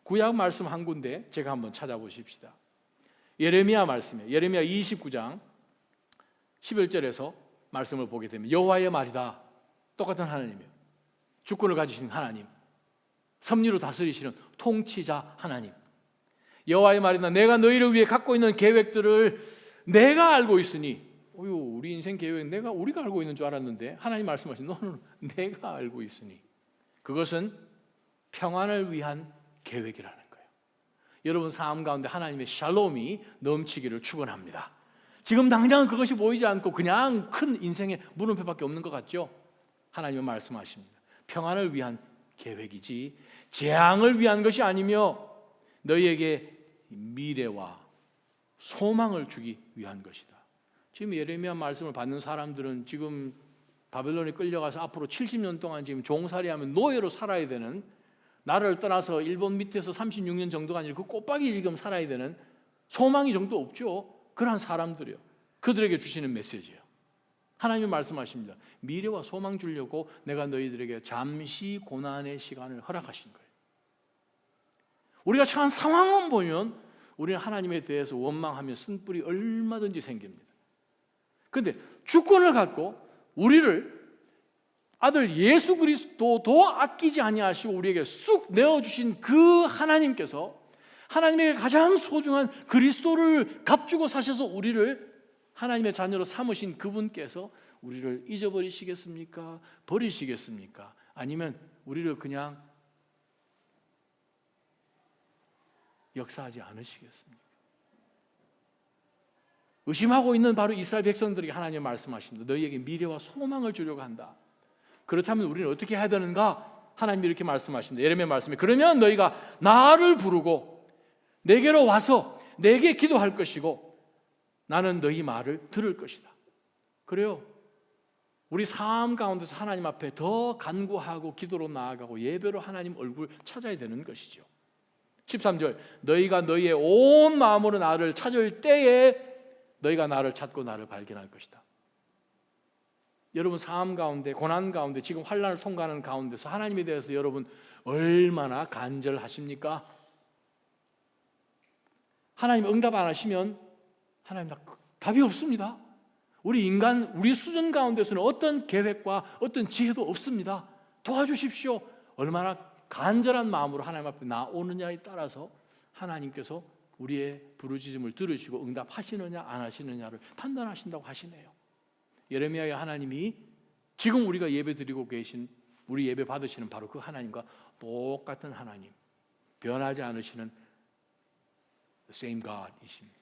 구약 말씀 한 군데 제가 한번 찾아보십시다. 예레미야 말씀이에요. 예레미야 29장 11절에서 말씀을 보게 되면 여호와의 말이다. 똑같은 하나님이에요. 주권을 가지신 하나님, 섭리로 다스리시는 통치자 하나님. 여호와의 말이다. 내가 너희를 위해 갖고 있는 계획들을 내가 알고 있으니, 우리 인생 계획 우리가 알고 있는 줄 알았는데 하나님 말씀하신 너는 내가 알고 있으니 그것은 평안을 위한 계획이라는 거예요. 여러분 삶 가운데 하나님의 샬롬이 넘치기를 축원합니다. 지금 당장은 그것이 보이지 않고 그냥 큰 인생의 물음표밖에 없는 것 같죠? 하나님은 말씀하십니다. 평안을 위한 계획이지 재앙을 위한 것이 아니며 너희에게 미래와 소망을 주기 위한 것이다. 지금 예레미야 말씀을 받는 사람들은 지금 바벨론에 끌려가서 앞으로 70년 동안 지금 종살이하면 노예로 살아야 되는, 나라를 떠나서 일본 밑에서 36년 정도가 아니라 그 꼬박이 지금 살아야 되는 소망이 정도 없죠. 그러한 사람들이요. 그들에게 주시는 메시지예요. 하나님이 말씀하십니다. 미래와 소망 주려고 내가 너희들에게 잠시 고난의 시간을 허락하신 거예요. 우리가 처한 상황만 보면 우리는 하나님에 대해서 원망하며 쓴뿌리 얼마든지 생깁니다. 그런데 주권을 갖고 우리를 아들 예수 그리스도도 아끼지 아니하시고 우리에게 쑥 내어주신 그 하나님께서, 하나님에게 가장 소중한 그리스도를 값주고 사셔서 우리를 하나님의 자녀로 삼으신 그분께서 우리를 잊어버리시겠습니까? 버리시겠습니까? 아니면 우리를 그냥 역사하지 않으시겠습니까? 의심하고 있는 바로 이스라엘 백성들에게 하나님이 말씀하십니다. 너희에게 미래와 소망을 주려고 한다. 그렇다면 우리는 어떻게 해야 되는가? 하나님이 이렇게 말씀하십니다. 예레미야 말씀에 그러면 너희가 나를 부르고 내게로 와서 내게 기도할 것이고 나는 너희 말을 들을 것이다. 그래요. 우리 삶 가운데서 하나님 앞에 더 간구하고 기도로 나아가고 예배로 하나님 얼굴 찾아야 되는 것이죠. 13절 너희가 너희의 온 마음으로 나를 찾을 때에 너희가 나를 찾고 나를 발견할 것이다. 여러분 삶 가운데 고난 가운데 지금 환난을 통과하는 가운데서 하나님에 대해서 여러분 얼마나 간절하십니까? 하나님 응답 안 하시면 하나님 답이 없습니다. 우리 인간 우리 수준 가운데서는 어떤 계획과 어떤 지혜도 없습니다. 도와주십시오. 얼마나 간절한 마음으로 하나님 앞에 나오느냐에 따라서 하나님께서 우리의 부르짖음을 들으시고 응답하시느냐 안 하시느냐를 판단하신다고 하시네요. 예레미야의 하나님이 지금 우리가 예배드리고 계신 우리 예배 받으시는 바로 그 하나님과 똑같은 하나님, 변하지 않으시는 same God이십니다.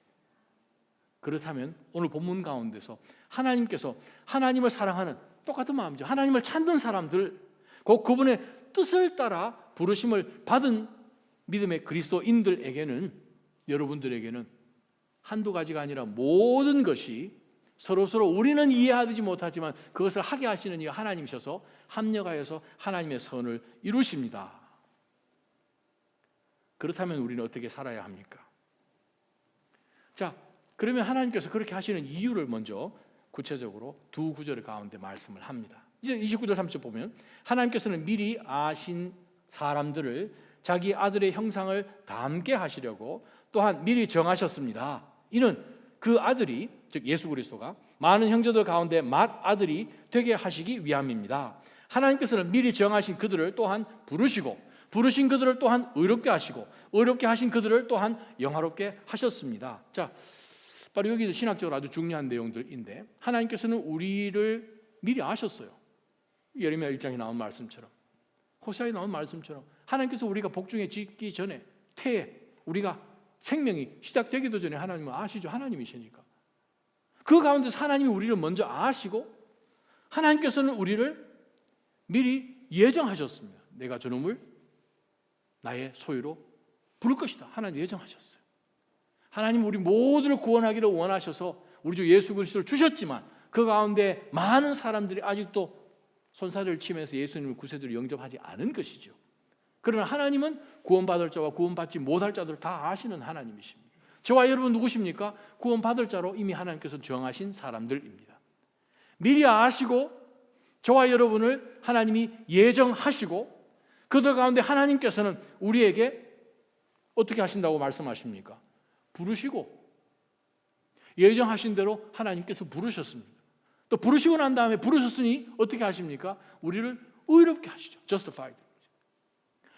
그렇다면 오늘 본문 가운데서 하나님께서 하나님을 사랑하는 똑같은 마음이죠. 하나님을 찾는 사람들, 곧 그분의 뜻을 따라 부르심을 받은 믿음의 그리스도인들에게는, 여러분들에게는 한두 가지가 아니라 모든 것이 서로서로 우리는 이해하지 못하지만 그것을 하게 하시는 이 하나님이셔서 합력하여서 하나님의 선을 이루십니다. 그렇다면 우리는 어떻게 살아야 합니까? 자, 그러면 하나님께서 그렇게 하시는 이유를 먼저 구체적으로 두 구절 가운데 말씀을 합니다. 이제 29절 30절 보면 하나님께서는 미리 아신 사람들을 자기 아들의 형상을 닮게 하시려고 또한 미리 정하셨습니다. 이는 그 아들이, 즉 예수 그리스도가 많은 형제들 가운데 맏아들이 되게 하시기 위함입니다. 하나님께서는 미리 정하신 그들을 또한 부르시고 부르신 그들을 또한 의롭게 하시고 의롭게 하신 그들을 또한 영화롭게 하셨습니다. 자, 바로 여기 신학적으로 아주 중요한 내용들인데 하나님께서는 우리를 미리 아셨어요. 예레미야 1장에 나온 말씀처럼, 호세아에 나온 말씀처럼 하나님께서 우리가 복중에 짓기 전에 태에 우리가 생명이 시작되기도 전에 하나님은 아시죠. 하나님이시니까. 그 가운데서 하나님이 우리를 먼저 아시고 하나님께서는 우리를 미리 예정하셨습니다. 내가 저놈을 나의 소유로 부를 것이다. 하나님 예정하셨어요. 하나님 우리 모두를 구원하기를 원하셔서 우리 주 예수 그리스도를 주셨지만 그 가운데 많은 사람들이 아직도 손사래를 치면서 예수님을 구세주로 영접하지 않은 것이죠. 그러나 하나님은 구원받을 자와 구원받지 못할 자들을 다 아시는 하나님이십니다. 저와 여러분 누구십니까? 구원받을 자로 이미 하나님께서 정하신 사람들입니다. 미리 아시고 저와 여러분을 하나님이 예정하시고 그들 가운데 하나님께서는 우리에게 어떻게 하신다고 말씀하십니까? 부르시고 예정하신 대로 하나님께서 부르셨습니다. 또 부르시고 난 다음에 부르셨으니 어떻게 하십니까? 우리를 의롭게 하시죠. Justified.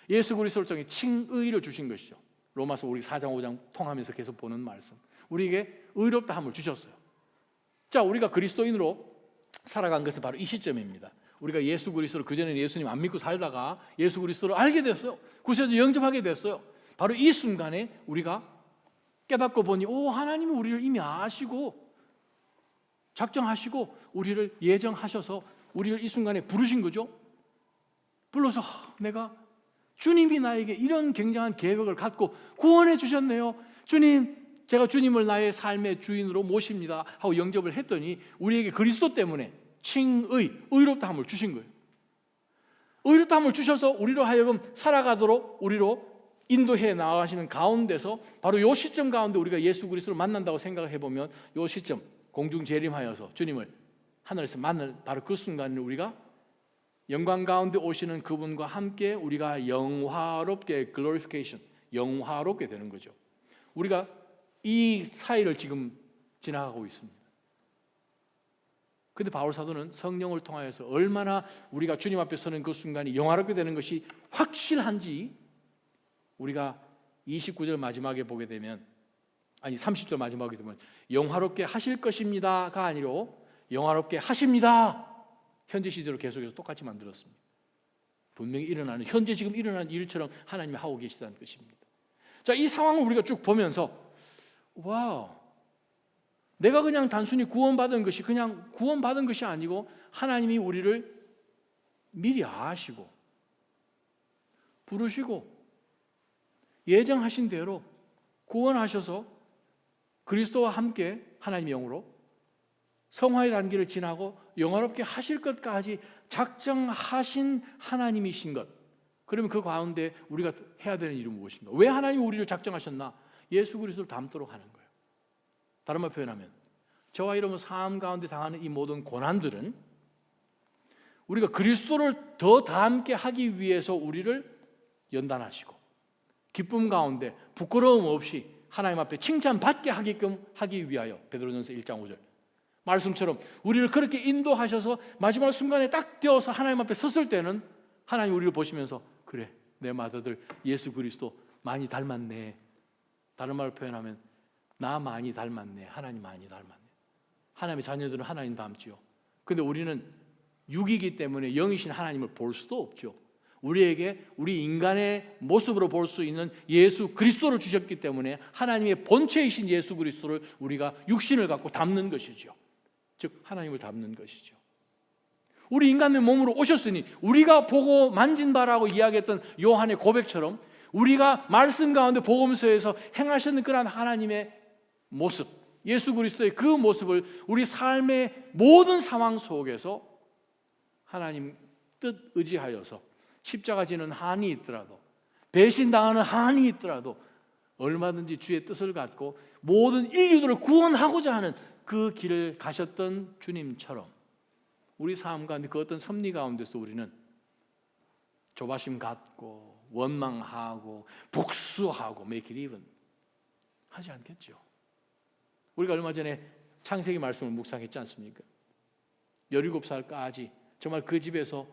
예수 그리스도를 통해 칭의를 주신 것이죠. 로마서 우리 4장 5장 통하면서 계속 보는 말씀. 우리에게 의롭다 함을 주셨어요. 자, 우리가 그리스도인으로 살아간 것은 바로 이 시점입니다. 우리가 예수 그리스도를, 그전에는 예수님 안 믿고 살다가 예수 그리스도를 알게 됐어요. 구세주 영접하게 됐어요. 바로 이 순간에 우리가 깨닫고 보니 하나님이 우리를 이미 아시고 작정하시고 우리를 예정하셔서 우리를 이 순간에 부르신 거죠. 불러서 내가 주님이 나에게 이런 굉장한 계획을 갖고 구원해 주셨네요. 주님, 제가 주님을 나의 삶의 주인으로 모십니다 하고 영접을 했더니 우리에게 그리스도 때문에 칭의, 의롭다함을 주신 거예요. 의롭다함을 주셔서 우리로 하여금 살아가도록 우리로 인도해 나가시는 가운데서 바로 이 시점 가운데 우리가 예수 그리스도를 만난다고 생각을 해보면 이 시점 공중 재림하여서 주님을 하늘에서 만날 바로 그 순간에 우리가 영광 가운데 오시는 그분과 함께 우리가 영화롭게 glorification, 영화롭게 되는 거죠. 우리가 이 사이를 지금 지나가고 있습니다. 그런데 바울 사도는 성령을 통하여서 얼마나 우리가 주님 앞에 서는 그 순간이 영화롭게 되는 것이 확실한지 우리가 29절 마지막에 보게 되면, 아니 30절 마지막에 되면 영화롭게 하실 것입니다가 아니로 영화롭게 하십니다. 현재 시대로 계속해서 똑같이 만들었습니다. 분명히 일어나는, 현재 지금 일어나는 일처럼 하나님이 하고 계시다는 것입니다. 자, 이 상황을 우리가 쭉 보면서 와우, 내가 그냥 단순히 구원받은 것이 그냥 구원받은 것이 아니고 하나님이 우리를 미리 아시고 부르시고 예정하신 대로 구원하셔서 그리스도와 함께 하나님의 영으로 성화의 단계를 지나고 영화롭게 하실 것까지 작정하신 하나님이신 것. 그러면 그 가운데 우리가 해야 되는 일은 무엇인가? 왜 하나님이 우리를 작정하셨나? 예수 그리스도를 닮도록 하는 거예요. 다른 말 표현하면 저와 여러분 삶 가운데 당하는 이 모든 고난들은 우리가 그리스도를 더 닮게 하기 위해서 우리를 연단하시고 기쁨 가운데 부끄러움 없이 하나님 앞에 칭찬받게 하게끔 하기 위하여 베드로전서 1장 5절 말씀처럼 우리를 그렇게 인도하셔서 마지막 순간에 딱 되어서 하나님 앞에 섰을 때는 하나님 우리를 보시면서 그래, 내 맏아들 예수 그리스도 많이 닮았네. 다른 말로 표현하면 나 많이 닮았네. 하나님 많이 닮았네. 하나님의 자녀들은 하나님 닮지요. 그런데 우리는 육이기 때문에 영이신 하나님을 볼 수도 없죠. 우리에게 우리 인간의 모습으로 볼 수 있는 예수 그리스도를 주셨기 때문에 하나님의 본체이신 예수 그리스도를 우리가 육신을 갖고 닮는 것이죠. 즉 하나님을 닮는 것이죠. 우리 인간의 몸으로 오셨으니 우리가 보고 만진 바라고 이야기했던 요한의 고백처럼 우리가 말씀 가운데 복음서에서 행하셨는 그러한 하나님의 모습, 예수 그리스도의 그 모습을 우리 삶의 모든 상황 속에서 하나님 뜻 의지하여서 십자가 지는 한이 있더라도 배신당하는 한이 있더라도 얼마든지 주의 뜻을 갖고 모든 인류들을 구원하고자 하는 그 길을 가셨던 주님처럼 우리 삶 가운데 그 어떤 섭리 가운데서 우리는 조바심 갖고 원망하고 복수하고 make it even 하지 않겠죠. 우리가 얼마 전에 창세기 말씀을 묵상했지 않습니까? 17살까지 정말 그 집에서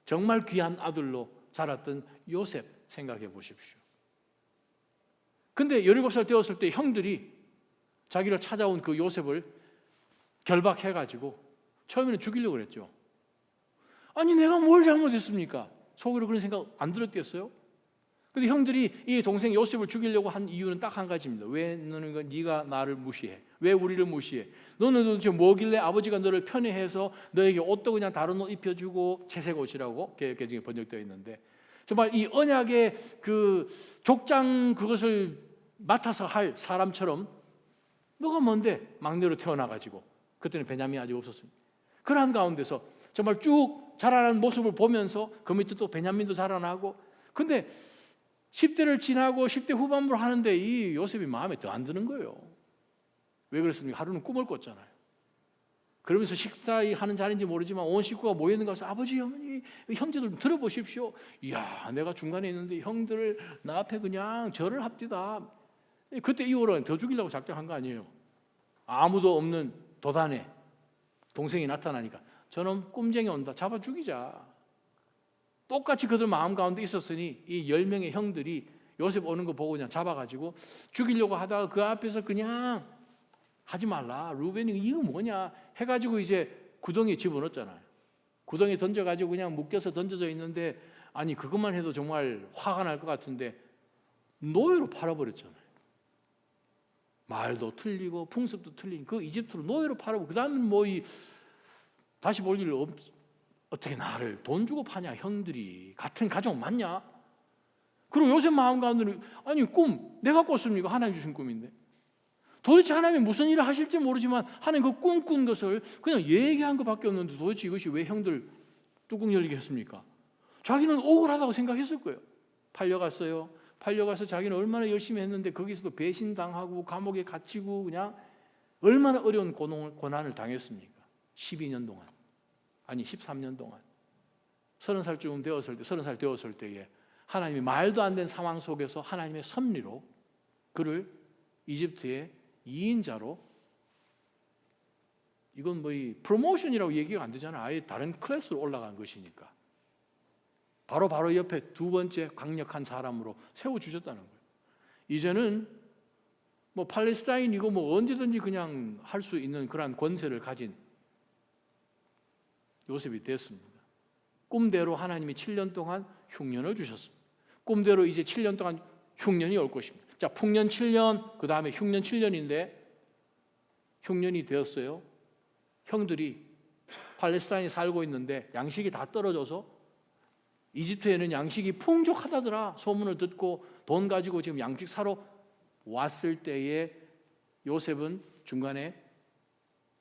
정말 귀한 아들로 자랐던 요셉 생각해 보십시오. 근데 17살 되었을 때 형들이 자기를 찾아온 그 요셉을 결박해가지고 처음에는 죽이려고 그랬죠. 아니 내가 뭘 잘못했습니까? 속으로 그런 생각 안 들었겠어요? 근데 형들이 이 동생 요셉을 죽이려고 한 이유는 딱 한 가지입니다. 왜 너는 네가 나를 무시해? 왜 우리를 무시해? 너는 도대체 뭐길래 아버지가 너를 편애해서 너에게 옷도 그냥 다른 옷 입혀주고 채색 옷이라고 개정에 번역되어 있는데 정말 이 언약의 그 족장 그것을 맡아서 할 사람처럼 너가 뭔데 막내로 태어나가지고 그때는 베냐민이 아직 없었습니다. 그러한 가운데서 정말 쭉 자라는 모습을 보면서 그 밑에 또 베냐민도 자라나고, 근데 10대를 지나고 10대 후반부를 하는데 이 요셉이 마음에 더 안 드는 거예요. 왜 그랬습니까? 하루는 꿈을 꿨잖아요. 그러면서 식사하는 자리인지 모르지만 온 식구가 모여 있는 가서 아버지, 어머니, 형제들 들어보십시오. 이야, 내가 중간에 있는데 형들을 나 앞에 그냥 절을 합디다. 그때 이후로는 더 죽이려고 작정한 거 아니에요. 아무도 없는 도단에 동생이 나타나니까 저놈 꿈쟁이 온다, 잡아 죽이자. 똑같이 그들 마음 가운데 있었으니 이 10명의 형들이 요셉 오는 거 보고 그냥 잡아가지고 죽이려고 하다가 그 앞에서 그냥 하지 말라, 루벤이 이거 뭐냐 해가지고 이제 구덩이에 집어넣었잖아요. 구덩이에 던져가지고 그냥 묶여서 던져져 있는데, 아니 그것만 해도 정말 화가 날 것 같은데 노예로 팔아버렸잖아요. 말도 틀리고 풍습도 틀린 그 이집트로 노예로 팔아버리고, 그 다음에 뭐 다시 볼 일 어떻게 나를 돈 주고 파냐, 형들이 같은 가족 맞냐? 그리고 요셉 마음 가운데는 아니 꿈 내가 꿨습니까? 하나님 주신 꿈인데 도대체 하나님이 무슨 일을 하실지 모르지만 하나님 그 꿈꾼 것을 그냥 얘기한 것밖에 없는데 도대체 이것이 왜 형들 뚜껑 열리게 했습니까? 자기는 억울하다고 생각했을 거예요. 팔려갔어요. 팔려가서 자기는 얼마나 열심히 했는데 거기서도 배신당하고 감옥에 갇히고 그냥 얼마나 어려운 고난을 당했습니까? 12년 동안, 아니 13년 동안. 30살쯤 되었을 때, 30살 되었을 때에 하나님이 말도 안 되는 상황 속에서 하나님의 섭리로 그를 이집트의 2인자로, 이건 뭐 이 프로모션이라고 얘기가 안 되잖아요. 아예 다른 클래스로 올라간 것이니까 바로 옆에 두 번째 강력한 사람으로 세워주셨다는 거예요. 이제는 뭐 팔레스타인이고 뭐 언제든지 그냥 할 수 있는 그러한 권세를 가진 요셉이 됐습니다. 꿈대로 하나님이 7년 동안 흉년을 주셨습니다. 꿈대로 이제 7년 동안 흉년이 올 것입니다. 자, 풍년 7년, 그 다음에 흉년 7년인데 흉년이 되었어요. 형들이 팔레스타인에 살고 있는데 양식이 다 떨어져서 이집트에는 양식이 풍족하다더라 소문을 듣고 돈 가지고 지금 양식 사러 왔을 때에 요셉은 중간에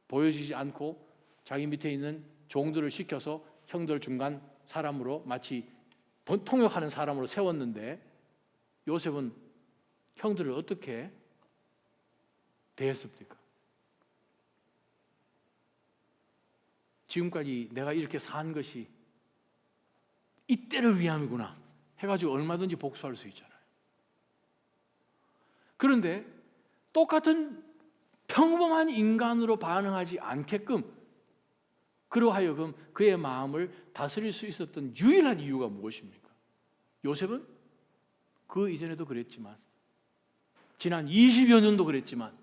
보여지지 않고 자기 밑에 있는 종들을 시켜서 형들 중간 사람으로 마치 통역하는 사람으로 세웠는데, 요셉은 형들을 어떻게 대했습니까? 지금까지 내가 이렇게 산 것이 이때를 위함이구나 해가지고 얼마든지 복수할 수 있잖아요. 그런데 똑같은 평범한 인간으로 반응하지 않게끔 그러하여금 그의 마음을 다스릴 수 있었던 유일한 이유가 무엇입니까? 요셉은 그 이전에도 그랬지만, 지난 20여 년도 그랬지만,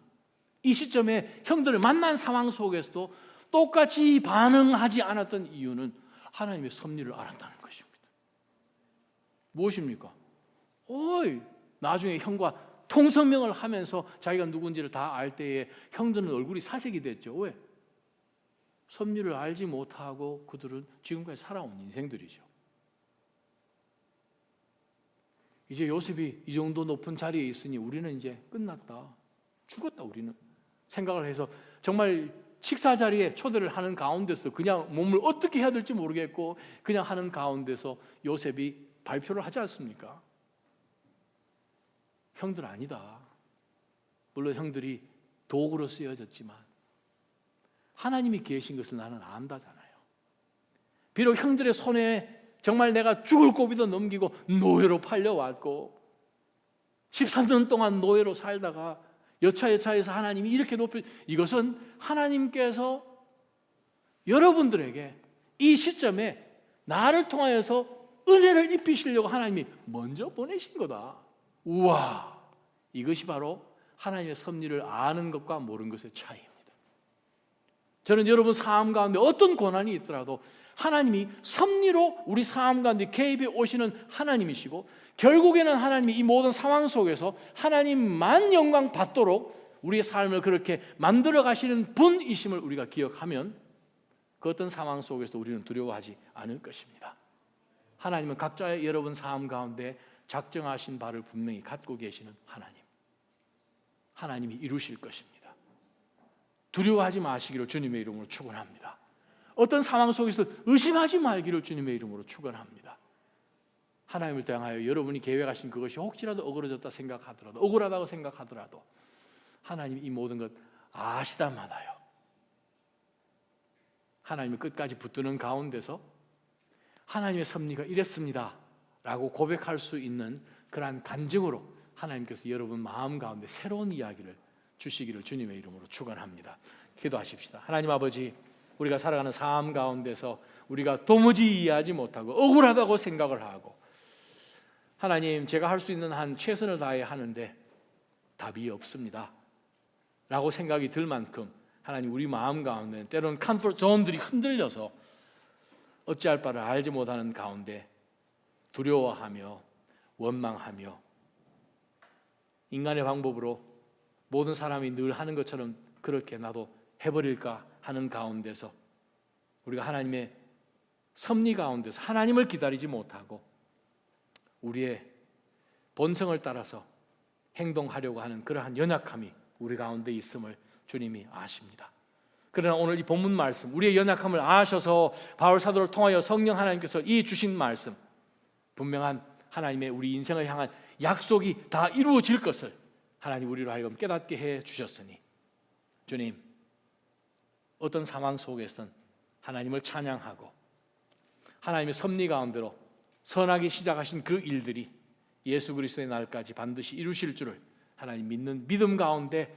이 시점에 형들을 만난 상황 속에서도 똑같이 반응하지 않았던 이유는 하나님의 섭리를 알았다는 것입니다. 무엇입니까? 나중에 형과 통성명을 하면서 자기가 누군지를 다 알 때에 형들은 얼굴이 사색이 됐죠. 왜? 섭리를 알지 못하고 그들은 지금까지 살아온 인생들이죠. 이제 요셉이 이 정도 높은 자리에 있으니 우리는 이제 끝났다, 죽었다 우리는 생각을 해서 정말 식사 자리에 초대를 하는 가운데서 그냥 몸을 어떻게 해야 될지 모르겠고 그냥 하는 가운데서 요셉이 발표를 하지 않습니까? 형들 아니다. 물론 형들이 도구로 쓰여졌지만 하나님이 계신 것을 나는 안다잖아요. 비록 형들의 손에 정말 내가 죽을 고비도 넘기고 노예로 팔려왔고 13년 동안 노예로 살다가 여차여차해서 하나님이 이렇게 높여, 이것은 하나님께서 여러분들에게 이 시점에 나를 통하여서 은혜를 입히시려고 하나님이 먼저 보내신 거다. 우와, 이것이 바로 하나님의 섭리를 아는 것과 모르는 것의 차이입니다. 저는 여러분 삶 가운데 어떤 고난이 있더라도 하나님이 섭리로 우리 삶 가운데 개입해 오시는 하나님이시고, 결국에는 하나님이 이 모든 상황 속에서 하나님만 영광 받도록 우리의 삶을 그렇게 만들어 가시는 분이심을 우리가 기억하면 그 어떤 상황 속에서 우리는 두려워하지 않을 것입니다. 하나님은 각자의 여러분 삶 가운데 작정하신 바를 분명히 갖고 계시는 하나님이 이루실 것입니다. 두려워하지 마시기를 주님의 이름으로 축원합니다. 어떤 상황 속에서 의심하지 말기를 주님의 이름으로 축원합니다. 하나님을 향하여 여러분이 계획하신 그것이 혹시라도 어그러졌다 생각하더라도, 억울하다고 생각하더라도 하나님이 이 모든 것 아시다마다요, 하나님을 끝까지 붙드는 가운데서 하나님의 섭리가 이랬습니다 라고 고백할 수 있는 그러한 간증으로 하나님께서 여러분 마음 가운데 새로운 이야기를 주시기를 주님의 이름으로 축원합니다. 기도하십시다. 하나님 아버지, 우리가 살아가는 삶 가운데서 우리가 도무지 이해하지 못하고 억울하다고 생각을 하고, 하나님 제가 할 수 있는 한 최선을 다해 하는데 답이 없습니다 라고 생각이 들 만큼 하나님 우리 마음 가운데 때로는 컴포트 존들이 흔들려서 어찌할 바를 알지 못하는 가운데 두려워하며 원망하며 인간의 방법으로 모든 사람이 늘 하는 것처럼 그렇게 나도 해버릴까 하는 가운데서 우리가 하나님의 섭리 가운데서 하나님을 기다리지 못하고 우리의 본성을 따라서 행동하려고 하는 그러한 연약함이 우리 가운데 있음을 주님이 아십니다. 그러나 오늘 이 본문 말씀, 우리의 연약함을 아셔서 바울 사도를 통하여 성령 하나님께서 이 주신 말씀, 분명한 하나님의 우리 인생을 향한 약속이 다 이루어질 것을 하나님 우리로 하여금 깨닫게 해 주셨으니, 주님 어떤 상황 속에선 하나님을 찬양하고 하나님의 섭리 가운데로 선하게 시작하신 그 일들이 예수 그리스도의 날까지 반드시 이루실 줄을 하나님 믿는 믿음 가운데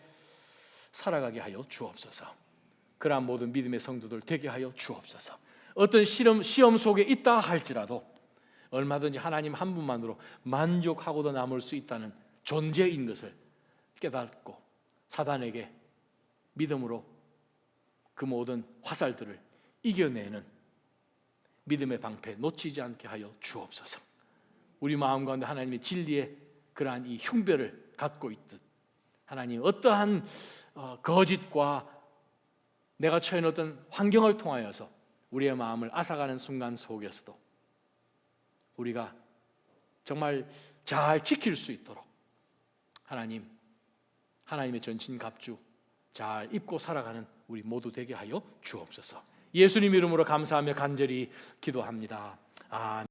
살아가게 하여 주옵소서. 그러한 모든 믿음의 성도들 되게 하여 주옵소서. 어떤 시험 속에 있다 할지라도 얼마든지 하나님 한 분만으로 만족하고도 남을 수 있다는 존재인 것을 깨닫고 사단에게 믿음으로 그 모든 화살들을 이겨내는 믿음의 방패 놓치지 않게 하여 주옵소서. 우리 마음 가운데 하나님의 진리의 그러한 이 흉배를 갖고 있듯 하나님 어떠한 거짓과 내가 처해 있는 어떤 환경을 통하여서 우리의 마음을 앗아가는 순간 속에서도 우리가 정말 잘 지킬 수 있도록 하나님의 전신갑주 잘 입고 살아가는 우리 모두 되게 하여 주옵소서. 예수님 이름으로 감사하며 간절히 기도합니다. 아멘.